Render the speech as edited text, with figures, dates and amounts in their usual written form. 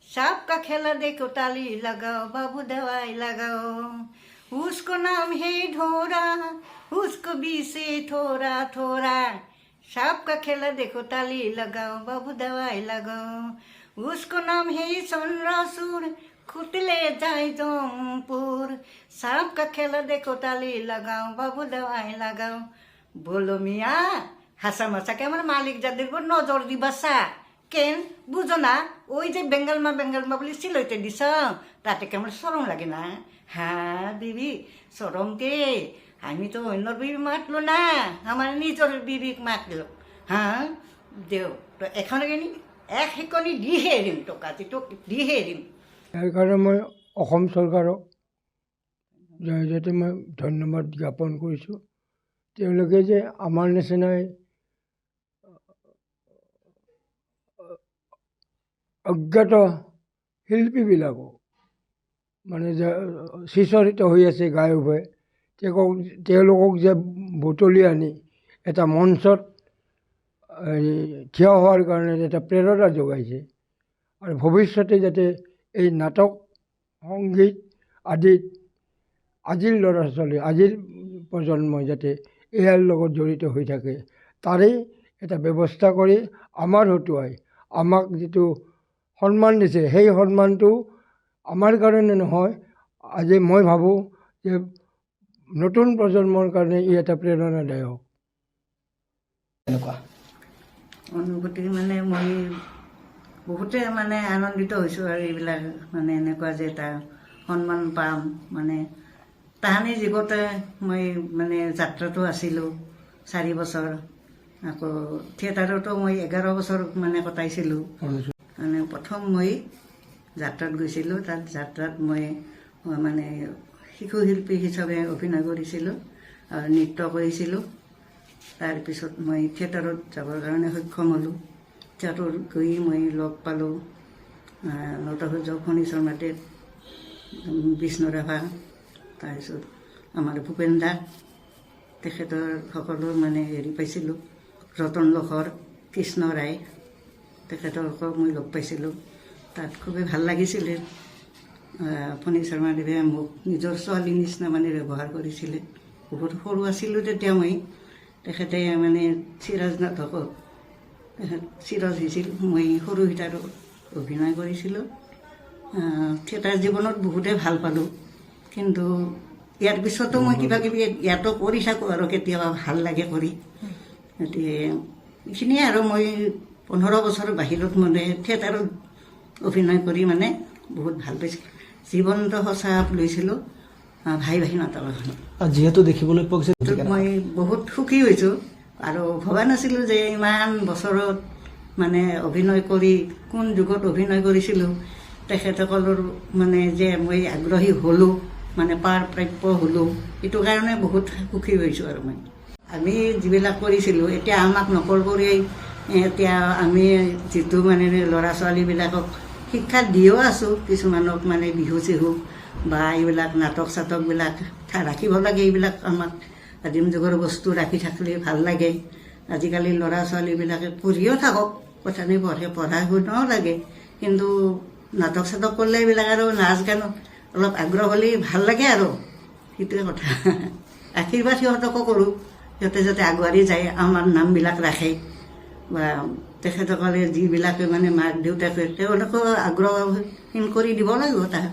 सांप का खेला देखो ताली लगाओ बाबू दवाई लगाओ। उसको नाम है ढोरा, उसको भी से थोड़ा थोड़ा। सांप का खेला देखो ताली लगाओ बाबू दवाई लगाओ। उसको नाम है सनरासुर, खुटले जाए जमपुर। सांप का खेला देखो ताली लगाओ बाबू दवाई लगाओ। बोलो मिया হাসা মাছা আমার মালিক যাদের উপর নজর দিবাসা কেন বুঝো না? ওই যে বেঙ্গলমা বলে সিলইতে দিস, তাতে কেমন সরম লাগে না? হ্যাঁ বিবি সরম কে? আমি তো অন্যর বিবি মাতলো না, আমার নিজের বিবি মাতলো। হ্যাঁ দেও তো এখানে গেনি এক শিকনি দিহে এৰিম, টকা দিহে এৰিম। সেইকাৰণে মই অসম চৰকাৰক জয়তে মই ধন্যবাদ জ্ঞাপন কৰিছোঁ। তেওঁলোকে যে আমাৰ নিচিনাই অজ্ঞাত শিল্পীবিলাকক মানে যে সিঁচৰিত হৈ আছে গায়ক হৈ, তেওঁলোকক যে বুটলি আনি এটা মঞ্চত থিয় হোৱাৰ কাৰণে এটা প্ৰেৰণা যোগাইছে। আৰু ভৱিষ্যতে যাতে এই নাটক সংগীত আদিত আজিৰ ল'ৰা ছোৱালী আজিৰ প্ৰজন্মই যাতে ইয়াৰ লগত জড়িত হৈ থাকে, তাৰেই এটা ব্যৱস্থা কৰি আমাৰ হতুৱাই আমাক যিটো সন্মান দিছে, সেই সন্মানটো আমাৰ কাৰণে নহয়, আজি মই ভাবোঁ যে নতুন প্ৰজন্মৰ কাৰণে ই এটা প্ৰেৰণাদায়ক। এনেকুৱা অনুভূতি মানে মই বহুতে মানে আনন্দিত হৈছোঁ আৰু এইবিলাক মানে এনেকুৱা যে এটা সন্মান পাম। মানে তাহানি যুগতে মই মানে যাত্ৰাটো আছিলোঁ 4 বছৰ, আকৌ থিয়েটাৰতো মই 11 বছৰ মানে কটাইছিলোঁ। মানে প্ৰথম মই যাত্ৰাত গৈছিলোঁ, তাত যাত্ৰাত মই মানে শিশু শিল্পী হিচাপে অভিনয় কৰিছিলোঁ আৰু নৃত্য কৰিছিলোঁ। তাৰপিছত মই থিয়েটাৰত যাবৰ কাৰণে সক্ষম হ'লোঁ। থিয়েটাৰত গৈ মই লগ পালোঁ নটসূৰ্য ফণী শৰ্মাদেৱ, বিষ্ণু ৰাভা, তাৰপিছত আমাৰ ভূপেন দা, তেখেতৰ সকলো মানে হেৰি পাইছিলোঁ। ৰতন লহৰ, কৃষ্ণ ৰায়, তেখেতকো মই লগ পাইছিলোঁ। তাত খুবেই ভাল লাগিছিলে। ফণী শৰ্মাদেৱে মোক নিজৰ ছোৱালীৰ নিচিনা মানে ব্যৱহাৰ কৰিছিলে। বহুত সৰু আছিলোঁ তেতিয়া মই। তেখেতে মানে চিৰাজ নাটকত চিৰাজ হৈছিল, মই সৰু সীতাত অভিনয় কৰিছিলোঁ। থিয়েটাৰ জীৱনত বহুতে ভাল পালোঁ, কিন্তু ইয়াৰ পিছতো মই কিবা কিবি ইয়াতো কৰি থাকোঁ আৰু কেতিয়াবা ভাল লাগে কৰি। গতিকে এইখিনিয়ে আৰু মই 15 বছৰ বাহিৰত মানে থিয়েটাৰত অভিনয় কৰি মানে বহুত ভাল পাইছোঁ। জীৱন্ত সঁচা লৈছিলোঁ ভাই নাটক এখন। যিহেতু দেখিবলৈ পোৱা গৈছে মই বহুত সুখী হৈছোঁ আৰু ভবা নাছিলোঁ যে ইমান বছৰত মানে অভিনয় কৰি কোন যুগত অভিনয় কৰিছিলোঁ তেখেতসকলৰ মানে যে মই আগ্ৰহী হ'লোঁ, মানে প্ৰাপ্য হ'লোঁ, এইটো কাৰণে বহুত সুখী হৈছোঁ। আৰু মই আমি যিবিলাক কৰিছিলোঁ এতিয়া আমাক নকল কৰি এতিয়া আমি যিটো মানে ল'ৰা ছোৱালীবিলাকক শিক্ষা দিও আছোঁ, কিছুমানক মানে বিহু চিহু বা এইবিলাক নাটক চাটকবিলাক ৰাখিব লাগে। এইবিলাক আমাক আদিম যুগৰ বস্তু ৰাখি থাকিলে ভাল লাগে। আজিকালি ল'ৰা ছোৱালীবিলাকে পঢ়িও থাকক, কথা নাই, পঢ়া শুনাও লাগে, কিন্তু নাটক চাটক কৰিলে এইবিলাক আৰু নাচ গান অলপ আগ্ৰহ হ'লে ভাল লাগে আৰু সেইটোৱে কথা। আশীৰ্বাদ সিহঁতকো কৰোঁ, সিহঁতে যাতে আগুৱাই যায়, আমাৰ নামবিলাক ৰাখে বা তেখেতসকলে যিবিলাকে মানে মাক দেউতাকে তেওঁলোকেও আগ্ৰহীন কৰি দিব লাগিব তাহাঁ।